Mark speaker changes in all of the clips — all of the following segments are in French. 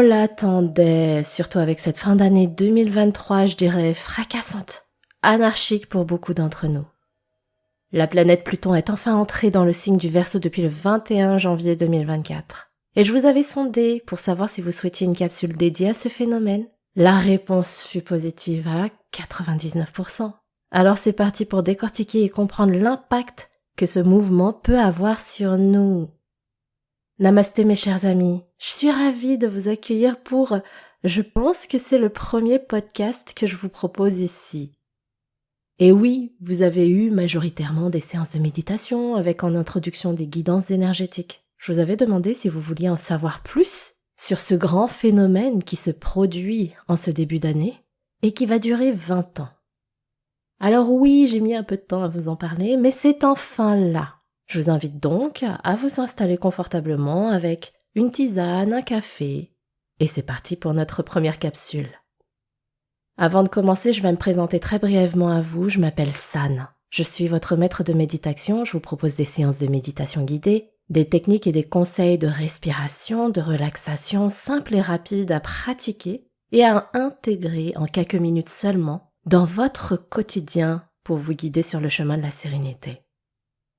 Speaker 1: On l'attendait, surtout avec cette fin d'année 2023, je dirais fracassante, anarchique pour beaucoup d'entre nous. La planète Pluton est enfin entrée dans le signe du Verseau depuis le 21 janvier 2024. Et je vous avais sondé pour savoir si vous souhaitiez une capsule dédiée à ce phénomène. La réponse fut positive à 99%. Alors c'est parti pour décortiquer et comprendre l'impact que ce mouvement peut avoir sur nous. Namasté mes chers amis, je suis ravie de vous accueillir pour, je pense que c'est le premier podcast que je vous propose ici. Et oui, vous avez eu majoritairement des séances de méditation avec en introduction des guidances énergétiques. Je vous avais demandé si vous vouliez en savoir plus sur ce grand phénomène qui se produit en ce début d'année et qui va durer 20 ans. Alors oui, j'ai mis un peu de temps à vous en parler, mais c'est enfin là. Je vous invite donc à vous installer confortablement avec une tisane, un café, et c'est parti pour notre première capsule. Avant de commencer, je vais me présenter très brièvement à vous. Je m'appelle San. Je suis votre maître de méditation. Je vous propose des séances de méditation guidée, des techniques et des conseils de respiration, de relaxation simples et rapides à pratiquer et à intégrer en quelques minutes seulement dans votre quotidien pour vous guider sur le chemin de la sérénité.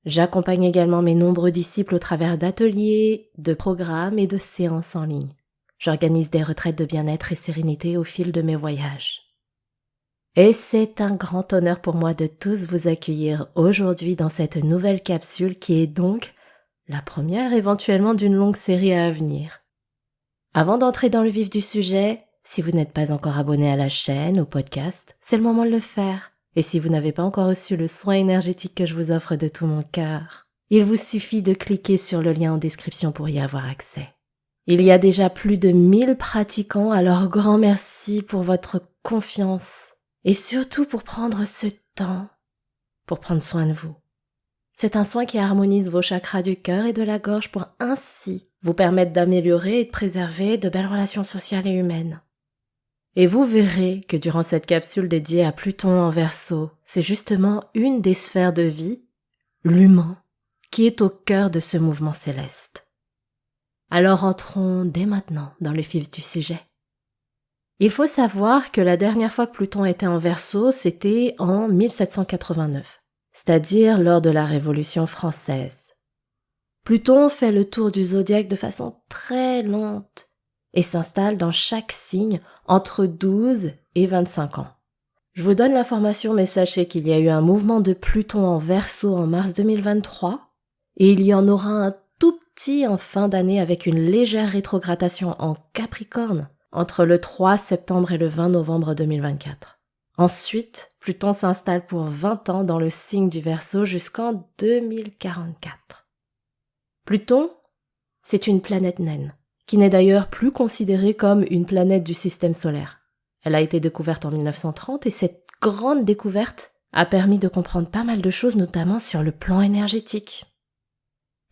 Speaker 1: J'accompagne également mes nombreux disciples au travers d'ateliers, de programmes et de séances en ligne. J'organise des retraites de bien-être et sérénité au fil de mes voyages. Et c'est un grand honneur pour moi de tous vous accueillir aujourd'hui dans cette nouvelle capsule qui est donc la première éventuellement d'une longue série à venir. Avant d'entrer dans le vif du sujet, si vous n'êtes pas encore abonné à la chaîne ou podcast, c'est le moment de le faire. Et si vous n'avez pas encore reçu le soin énergétique que je vous offre de tout mon cœur, il vous suffit de cliquer sur le lien en description pour y avoir accès. Il y a déjà plus de 1000 pratiquants, alors grand merci pour votre confiance et surtout pour prendre ce temps pour prendre soin de vous. C'est un soin qui harmonise vos chakras du cœur et de la gorge pour ainsi vous permettre d'améliorer et de préserver de belles relations sociales et humaines. Et vous verrez que durant cette capsule dédiée à Pluton en Verseau, c'est justement une des sphères de vie, l'humain, qui est au cœur de ce mouvement céleste. Alors entrons dès maintenant dans le vif du sujet. Il faut savoir que la dernière fois que Pluton était en Verseau, c'était en 1789, c'est-à-dire lors de la Révolution française. Pluton fait le tour du zodiaque de façon très lente et s'installe dans chaque signe entre 12 et 25 ans. Je vous donne l'information, mais sachez qu'il y a eu un mouvement de Pluton en Verseau en mars 2023 et il y en aura un tout petit en fin d'année avec une légère rétrogradation en Capricorne entre le 3 septembre et le 20 novembre 2024. Ensuite, Pluton s'installe pour 20 ans dans le signe du Verseau jusqu'en 2044. Pluton, c'est une planète naine, qui n'est d'ailleurs plus considérée comme une planète du système solaire. Elle a été découverte en 1930 et cette grande découverte a permis de comprendre pas mal de choses, notamment sur le plan énergétique.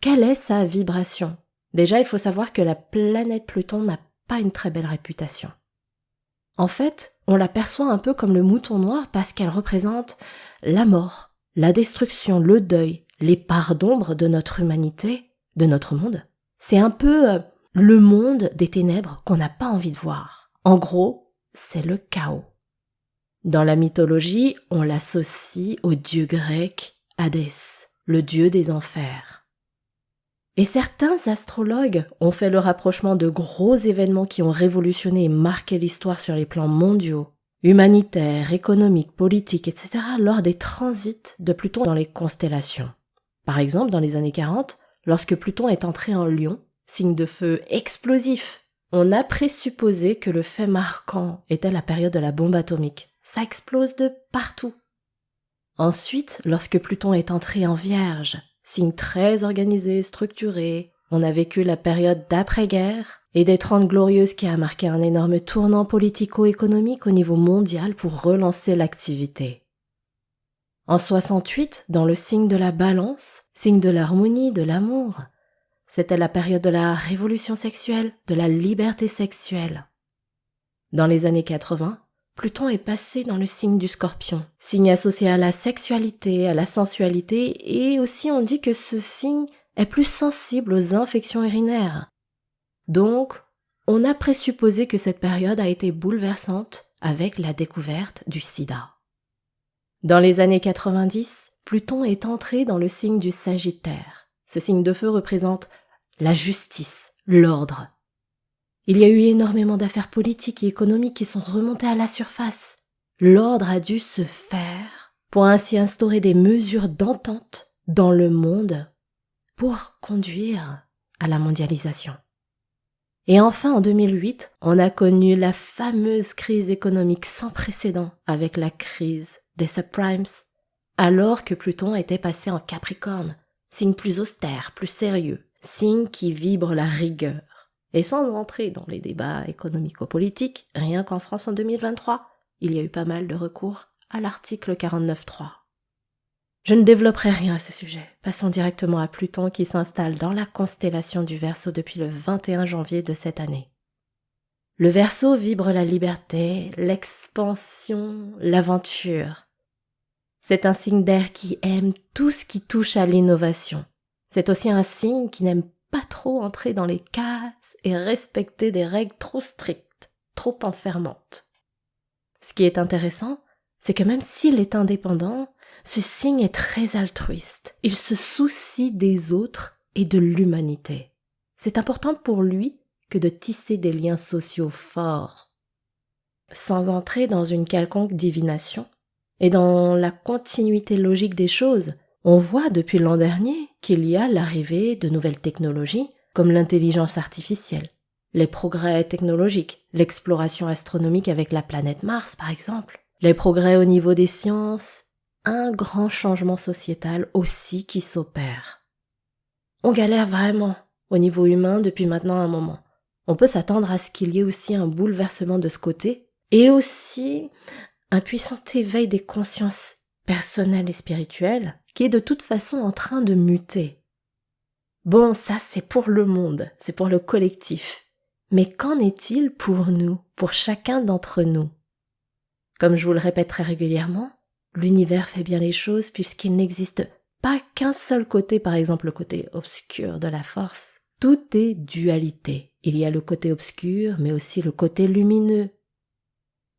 Speaker 1: Quelle est sa vibration ? Déjà, il faut savoir que la planète Pluton n'a pas une très belle réputation. En fait, on la perçoit un peu comme le mouton noir parce qu'elle représente la mort, la destruction, le deuil, les parts d'ombre de notre humanité, de notre monde. C'est un peu le monde des ténèbres qu'on n'a pas envie de voir. En gros, c'est le chaos. Dans la mythologie, on l'associe au dieu grec Hadès, le dieu des enfers. Et certains astrologues ont fait le rapprochement de gros événements qui ont révolutionné et marqué l'histoire sur les plans mondiaux, humanitaires, économiques, politiques, etc. lors des transits de Pluton dans les constellations. Par exemple, dans les années 40, lorsque Pluton est entré en Lion, signe de feu explosif, on a présupposé que le fait marquant était la période de la bombe atomique. Ça explose de partout. Ensuite, lorsque Pluton est entré en Vierge, signe très organisé, structuré, on a vécu la période d'après-guerre et des 30 glorieuses qui a marqué un énorme tournant politico-économique au niveau mondial pour relancer l'activité. En 68, dans le signe de la Balance, signe de l'harmonie, de l'amour, c'était la période de la révolution sexuelle, de la liberté sexuelle. Dans les années 80, Pluton est passé dans le signe du Scorpion, signe associé à la sexualité, à la sensualité, et aussi on dit que ce signe est plus sensible aux infections urinaires. Donc, On a présupposé que cette période a été bouleversante avec la découverte du sida. Dans les années 90, Pluton est entré dans le signe du Sagittaire. Ce signe de feu représente la justice, l'ordre. Il y a eu énormément d'affaires politiques et économiques qui sont remontées à la surface. L'ordre a dû se faire pour ainsi instaurer des mesures d'entente dans le monde pour conduire à la mondialisation. Et enfin, en 2008, on a connu la fameuse crise économique sans précédent avec la crise des subprimes, alors que Pluton était passé en Capricorne, signe plus austère, plus sérieux, signe qui vibre la rigueur. Et sans entrer dans les débats économico-politiques, rien qu'en France en 2023, il y a eu pas mal de recours à l'article 49.3. Je ne développerai rien à ce sujet. Passons directement à Pluton qui s'installe dans la constellation du Verseau depuis le 21 janvier de cette année. Le Verseau vibre la liberté, l'expansion, l'aventure. C'est un signe d'air qui aime tout ce qui touche à l'innovation. C'est aussi un signe qui n'aime pas trop entrer dans les cases et respecter des règles trop strictes, trop enfermantes. Ce qui est intéressant, c'est que même s'il est indépendant, ce signe est très altruiste. Il se soucie des autres et de l'humanité. C'est important pour lui que de tisser des liens sociaux forts. Sans entrer dans une quelconque divination et dans la continuité logique des choses, on voit depuis l'an dernier qu'il y a l'arrivée de nouvelles technologies comme l'intelligence artificielle, les progrès technologiques, l'exploration astronomique avec la planète Mars par exemple, les progrès au niveau des sciences, un grand changement sociétal aussi qui s'opère. On galère vraiment au niveau humain depuis maintenant un moment. On peut s'attendre à ce qu'il y ait aussi un bouleversement de ce côté et aussi un puissant éveil des consciences personnelles et spirituelles qui est de toute façon en train de muter. Bon, ça c'est pour le monde, c'est pour le collectif. Mais qu'en est-il pour nous, pour chacun d'entre nous? Comme je vous le répète très régulièrement, l'univers fait bien les choses puisqu'il n'existe pas qu'un seul côté, par exemple le côté obscur de la force. Tout est dualité. Il y a le côté obscur, mais aussi le côté lumineux.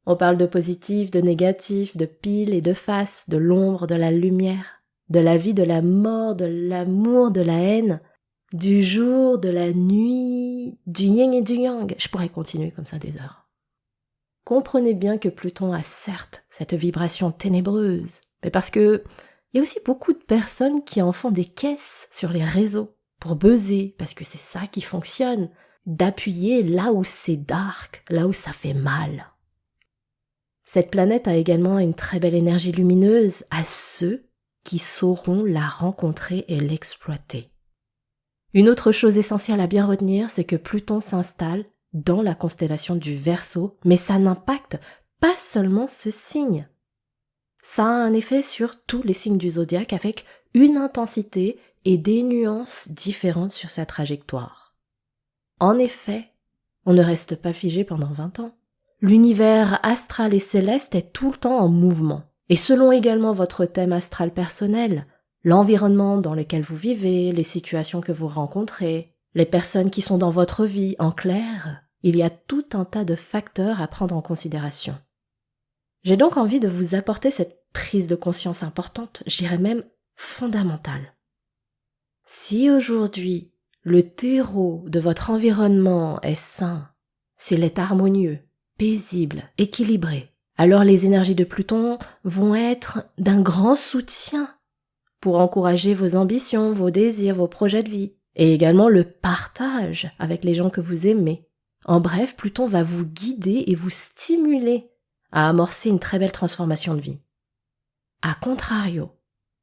Speaker 1: On parle de positif, de négatif, de pile et de face, de l'ombre, de la lumière, de la vie, de la mort, de l'amour, de la haine, du jour, de la nuit, du yin et du yang. Je pourrais continuer comme ça des heures. Comprenez bien que Pluton a certes cette vibration ténébreuse, mais parce que il y a aussi beaucoup de personnes qui en font des caisses sur les réseaux pour buzzer, parce que c'est ça qui fonctionne, d'appuyer là où c'est dark, là où ça fait mal. Cette planète a également une très belle énergie lumineuse à ceux qui sauront la rencontrer et l'exploiter. Une autre chose essentielle à bien retenir, c'est que Pluton s'installe dans la constellation du Verseau, mais ça n'impacte pas seulement ce signe. Ça a un effet sur tous les signes du zodiaque avec une intensité et des nuances différentes sur sa trajectoire. En effet, on ne reste pas figé pendant 20 ans. L'univers astral et céleste est tout le temps en mouvement. Et selon également votre thème astral personnel, l'environnement dans lequel vous vivez, les situations que vous rencontrez, les personnes qui sont dans votre vie, en clair, il y a tout un tas de facteurs à prendre en considération. J'ai donc envie de vous apporter cette prise de conscience importante, je dirais même fondamentale. Si aujourd'hui, le terreau de votre environnement est sain, s'il est harmonieux, paisible, équilibré, alors les énergies de Pluton vont être d'un grand soutien pour encourager vos ambitions, vos désirs, vos projets de vie, et également le partage avec les gens que vous aimez. En bref, Pluton va vous guider et vous stimuler à amorcer une très belle transformation de vie. A contrario,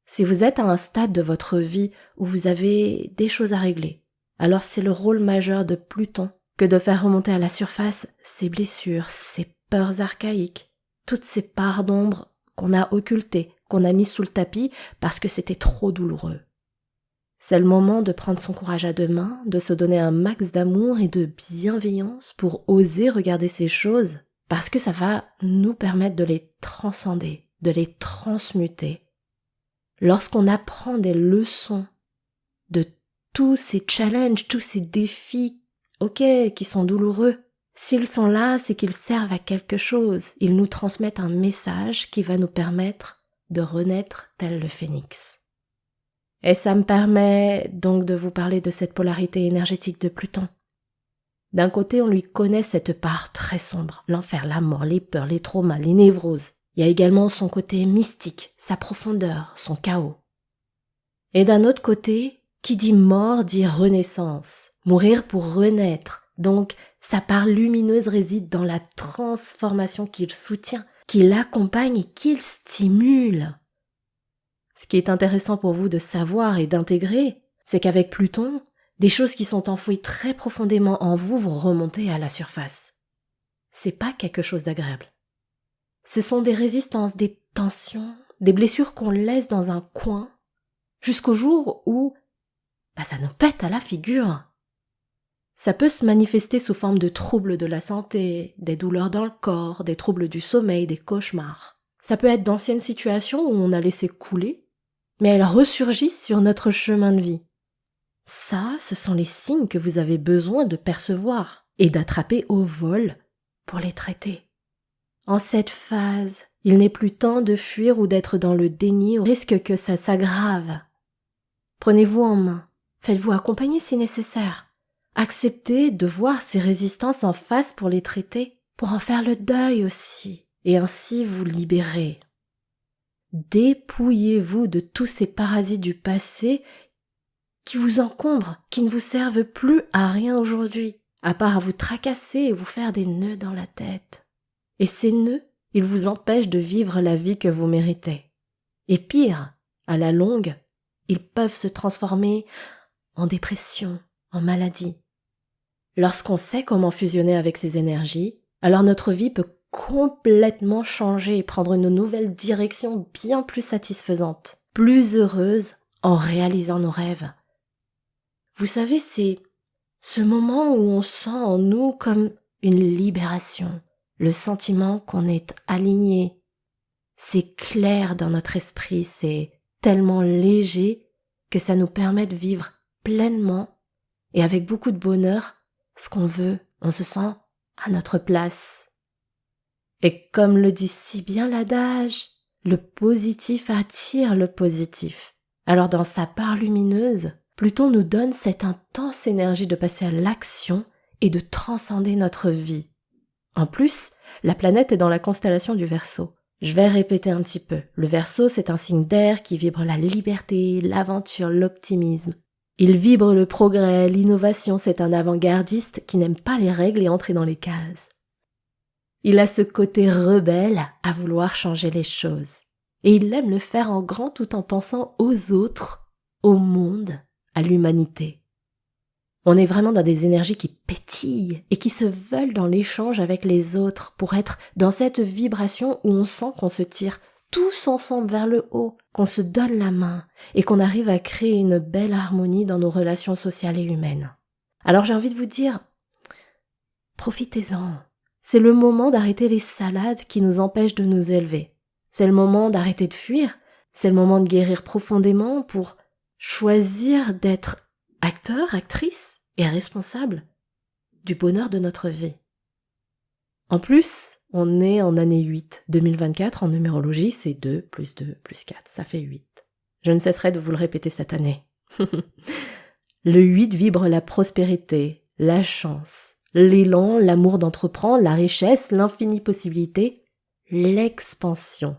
Speaker 1: si vous êtes à un stade de votre vie où vous avez des choses à régler, alors c'est le rôle majeur de Pluton que de faire remonter à la surface ces blessures, ces peurs archaïques, toutes ces parts d'ombre qu'on a occultées, qu'on a mis sous le tapis parce que c'était trop douloureux. C'est le moment de prendre son courage à deux mains, de se donner un max d'amour et de bienveillance pour oser regarder ces choses, parce que ça va nous permettre de les transcender, de les transmuter. Lorsqu'on apprend des leçons de tous ces challenges, tous ces défis ok, qui sont douloureux. S'ils sont là, c'est qu'ils servent à quelque chose. Ils nous transmettent un message qui va nous permettre de renaître tel le phénix. Et ça me permet donc de vous parler de cette polarité énergétique de Pluton. D'un côté, on lui connaît cette part très sombre, l'enfer, la mort, les peurs, les traumas, les névroses. Il y a également son côté mystique, sa profondeur, son chaos. Et d'un autre côté, qui dit mort dit renaissance, mourir pour renaître. Donc, sa part lumineuse réside dans la transformation qu'il soutient, qu'il accompagne et qu'il stimule. Ce qui est intéressant pour vous de savoir et d'intégrer, c'est qu'avec Pluton, des choses qui sont enfouies très profondément en vous vont remonter à la surface. C'est pas quelque chose d'agréable. Ce sont des résistances, des tensions, des blessures qu'on laisse dans un coin, jusqu'au jour où ça nous pète à la figure. Ça peut se manifester sous forme de troubles de la santé, des douleurs dans le corps, des troubles du sommeil, des cauchemars. Ça peut être d'anciennes situations où on a laissé couler, mais elles ressurgissent sur notre chemin de vie. Ça, ce sont les signes que vous avez besoin de percevoir et d'attraper au vol pour les traiter. En cette phase, il n'est plus temps de fuir ou d'être dans le déni au risque que ça s'aggrave. Prenez-vous en main, faites-vous accompagner si nécessaire. Acceptez de voir ces résistances en face pour les traiter, pour en faire le deuil aussi, et ainsi vous libérer. Dépouillez-vous de tous ces parasites du passé qui vous encombrent, qui ne vous servent plus à rien aujourd'hui, à part à vous tracasser et vous faire des nœuds dans la tête. Et ces nœuds, ils vous empêchent de vivre la vie que vous méritez. Et pire, à la longue, ils peuvent se transformer en dépression, en maladie. Lorsqu'on sait comment fusionner avec ces énergies, alors notre vie peut complètement changer et prendre une nouvelle direction bien plus satisfaisante, plus heureuse en réalisant nos rêves. Vous savez, c'est ce moment où on sent en nous comme une libération, le sentiment qu'on est aligné. C'est clair dans notre esprit, c'est tellement léger que ça nous permet de vivre pleinement et avec beaucoup de bonheur ce qu'on veut. On se sent à notre place. Et comme le dit si bien l'adage, le positif attire le positif. Alors dans sa part lumineuse, Pluton nous donne cette intense énergie de passer à l'action et de transcender notre vie. En plus, la planète est dans la constellation du Verseau. Je vais répéter un petit peu. Le Verseau, c'est un signe d'air qui vibre la liberté, l'aventure, l'optimisme. Il vibre le progrès, l'innovation, c'est un avant-gardiste qui n'aime pas les règles et entrer dans les cases. Il a ce côté rebelle à vouloir changer les choses. Et il aime le faire en grand tout en pensant aux autres, au monde, à l'humanité. On est vraiment dans des énergies qui pétillent et qui se veulent dans l'échange avec les autres pour être dans cette vibration où on sent qu'on se tire tous ensemble vers le haut, qu'on se donne la main et qu'on arrive à créer une belle harmonie dans nos relations sociales et humaines. Alors j'ai envie de vous dire, profitez-en. C'est le moment d'arrêter les salades qui nous empêchent de nous élever. C'est le moment d'arrêter de fuir. C'est le moment de guérir profondément pour choisir d'être acteur, actrice et responsable du bonheur de notre vie. En plus, on est en année 8. 2024, en numérologie, c'est 2 plus 2 plus 4, ça fait 8. Je ne cesserai de vous le répéter cette année. Le 8 vibre la prospérité, la chance, l'élan, l'amour d'entreprendre, la richesse, l'infinie possibilité, l'expansion.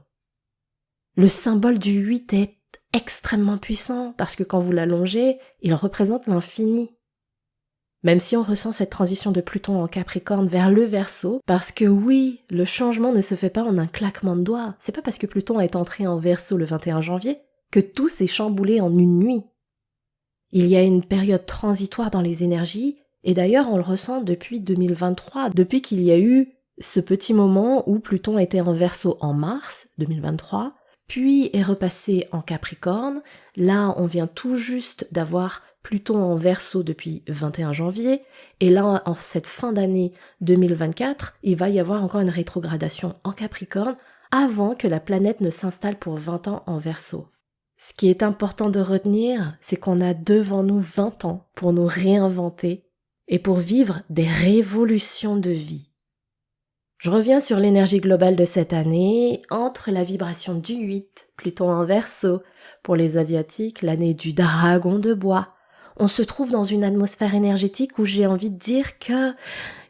Speaker 1: Le symbole du 8 est extrêmement puissant parce que quand vous l'allongez, il représente l'infini. Même si on ressent cette transition de Pluton en Capricorne vers le Verseau, parce que oui, le changement ne se fait pas en un claquement de doigts. C'est pas parce que Pluton est entré en Verseau le 21 janvier que tout s'est chamboulé en une nuit. Il y a une période transitoire dans les énergies, et d'ailleurs on le ressent depuis 2023, depuis qu'il y a eu ce petit moment où Pluton était en Verseau en mars 2023, puis est repassé en Capricorne. Là, on vient tout juste d'avoir Pluton en Verseau depuis 21 janvier, et là, en cette fin d'année 2024, il va y avoir encore une rétrogradation en Capricorne avant que la planète ne s'installe pour 20 ans en Verseau. Ce qui est important de retenir, c'est qu'on a devant nous 20 ans pour nous réinventer et pour vivre des révolutions de vie. Je reviens sur l'énergie globale de cette année, entre la vibration du 8, Pluton en Verseau, pour les Asiatiques, l'année du dragon de bois. On se trouve dans une atmosphère énergétique où j'ai envie de dire que,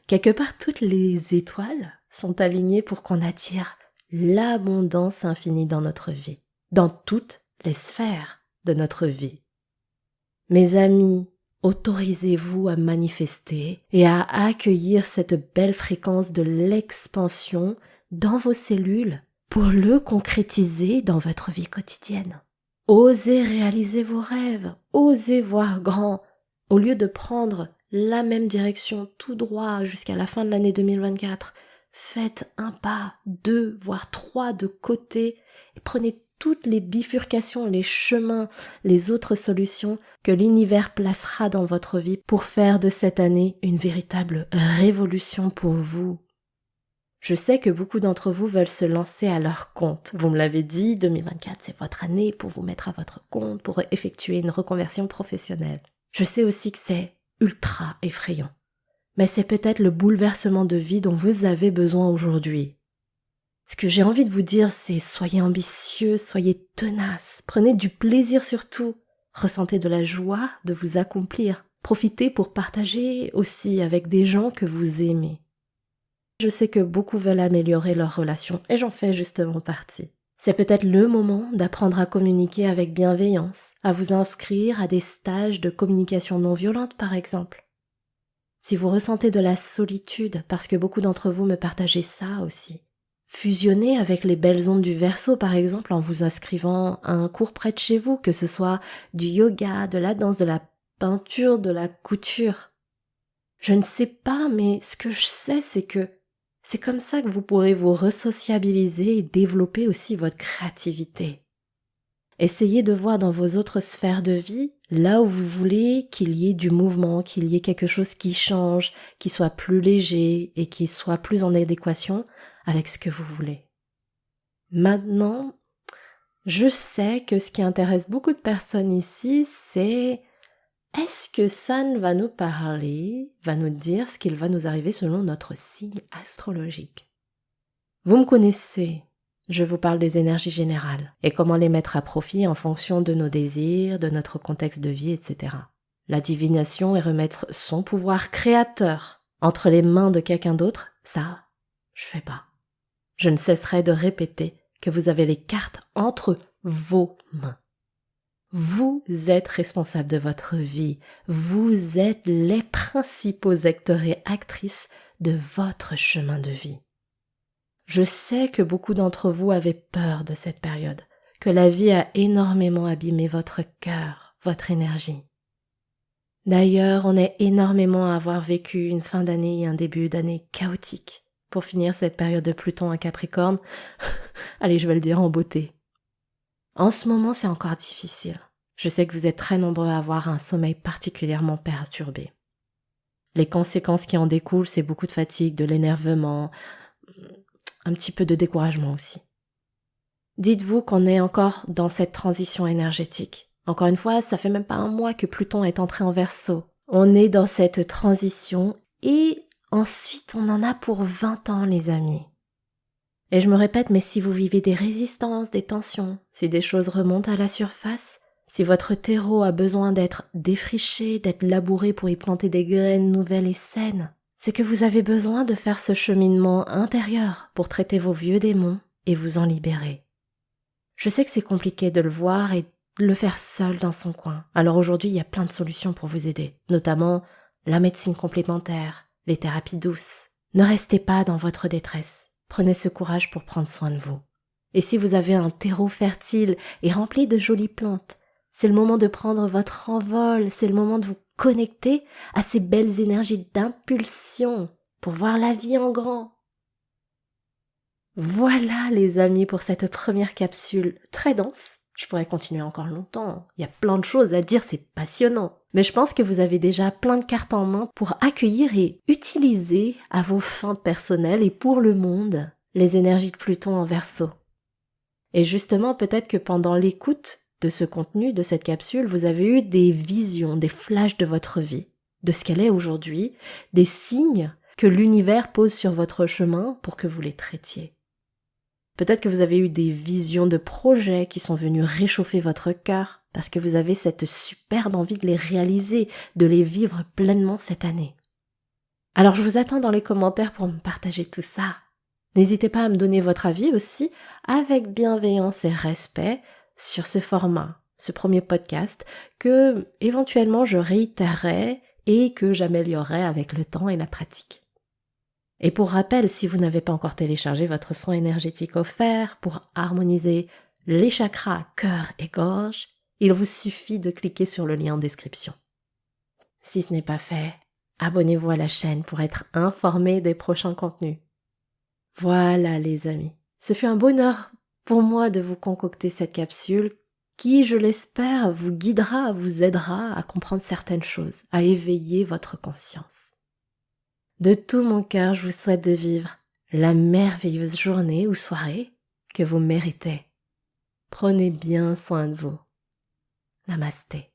Speaker 1: quelque part, toutes les étoiles sont alignées pour qu'on attire l'abondance infinie dans notre vie, dans toutes les sphères de notre vie. Mes amis, autorisez-vous à manifester et à accueillir cette belle fréquence de l'expansion dans vos cellules pour le concrétiser dans votre vie quotidienne. Osez réaliser vos rêves, osez voir grand, au lieu de prendre la même direction tout droit jusqu'à la fin de l'année 2024. Faites un pas, 2, voire 3 de côté et prenez toutes les bifurcations, les chemins, les autres solutions que l'univers placera dans votre vie pour faire de cette année une véritable révolution pour vous. Je sais que beaucoup d'entre vous veulent se lancer à leur compte. Vous me l'avez dit, 2024, c'est votre année pour vous mettre à votre compte, pour effectuer une reconversion professionnelle. Je sais aussi que c'est ultra effrayant. Mais c'est peut-être le bouleversement de vie dont vous avez besoin aujourd'hui. Ce que j'ai envie de vous dire, c'est soyez ambitieux, soyez tenaces, prenez du plaisir surtout, ressentez de la joie de vous accomplir, profitez pour partager aussi avec des gens que vous aimez. Je sais que beaucoup veulent améliorer leurs relations et j'en fais justement partie. C'est peut-être le moment d'apprendre à communiquer avec bienveillance, à vous inscrire à des stages de communication non violente par exemple. Si vous ressentez de la solitude, parce que beaucoup d'entre vous me partagez ça aussi, fusionnez avec les belles ondes du Verseau par exemple en vous inscrivant à un cours près de chez vous, que ce soit du yoga, de la danse, de la peinture, de la couture. Je ne sais pas, mais ce que je sais c'est que c'est comme ça que vous pourrez vous resociabiliser et développer aussi votre créativité. Essayez de voir dans vos autres sphères de vie, là où vous voulez qu'il y ait du mouvement, qu'il y ait quelque chose qui change, qui soit plus léger et qui soit plus en adéquation avec ce que vous voulez. Maintenant, je sais que ce qui intéresse beaucoup de personnes ici, c'est est-ce que San va nous parler, va nous dire ce qu'il va nous arriver selon notre signe astrologique. Vous me connaissez. Je vous parle des énergies générales et comment les mettre à profit en fonction de nos désirs, de notre contexte de vie, etc. La divination et remettre son pouvoir créateur entre les mains de quelqu'un d'autre, ça, je fais pas. Je ne cesserai de répéter que vous avez les cartes entre vos mains. Vous êtes responsable de votre vie. Vous êtes les principaux acteurs et actrices de votre chemin de vie. Je sais que beaucoup d'entre vous avaient peur de cette période, que la vie a énormément abîmé votre cœur, votre énergie. D'ailleurs, on est énormément à avoir vécu une fin d'année et un début d'année chaotique pour finir cette période de Pluton à Capricorne. Allez, je vais le dire en beauté. En ce moment, c'est encore difficile. Je sais que vous êtes très nombreux à avoir un sommeil particulièrement perturbé. Les conséquences qui en découlent, c'est beaucoup de fatigue, de l'énervement, un petit peu de découragement aussi. Dites-vous qu'on est encore dans cette transition énergétique. Encore une fois, ça fait même pas un mois que Pluton est entré en Verseau. On est dans cette transition et ensuite on en a pour 20 ans les amis. Et je me répète, mais si vous vivez des résistances, des tensions, si des choses remontent à la surface, si votre terreau a besoin d'être défriché, d'être labouré pour y planter des graines nouvelles et saines, c'est que vous avez besoin de faire ce cheminement intérieur pour traiter vos vieux démons et vous en libérer. Je sais que c'est compliqué de le voir et de le faire seul dans son coin. Alors aujourd'hui, il y a plein de solutions pour vous aider, notamment la médecine complémentaire, les thérapies douces. Ne restez pas dans votre détresse. Prenez ce courage pour prendre soin de vous. Et si vous avez un terreau fertile et rempli de jolies plantes, c'est le moment de prendre votre envol, c'est le moment de vous connecter à ces belles énergies d'impulsion pour voir la vie en grand. Voilà les amis pour cette première capsule très dense. Je pourrais continuer encore longtemps, il y a plein de choses à dire, c'est passionnant. Mais je pense que vous avez déjà plein de cartes en main pour accueillir et utiliser à vos fins personnelles et pour le monde les énergies de Pluton en Verseau. Et justement, peut-être que pendant l'écoute de ce contenu, de cette capsule, vous avez eu des visions, des flashs de votre vie. de ce qu'elle est aujourd'hui, des signes que l'univers pose sur votre chemin pour que vous les traitiez. Peut-être que vous avez eu des visions de projets qui sont venus réchauffer votre cœur parce que vous avez cette superbe envie de les réaliser, de les vivre pleinement cette année. Alors je vous attends dans les commentaires pour me partager tout ça. N'hésitez pas à me donner votre avis aussi, avec bienveillance et respect, sur ce format, ce premier podcast, que éventuellement je réitérerai et que j'améliorerai avec le temps et la pratique. Et pour rappel, si vous n'avez pas encore téléchargé votre soin énergétique offert pour harmoniser les chakras, cœur et gorge, il vous suffit de cliquer sur le lien en description. Si ce n'est pas fait, abonnez-vous à la chaîne pour être informé des prochains contenus. Voilà les amis, ce fut un bonheur pour moi de vous concocter cette capsule qui, je l'espère, vous guidera, vous aidera à comprendre certaines choses, à éveiller votre conscience. De tout mon cœur, je vous souhaite de vivre la merveilleuse journée ou soirée que vous méritez. Prenez bien soin de vous. Namasté.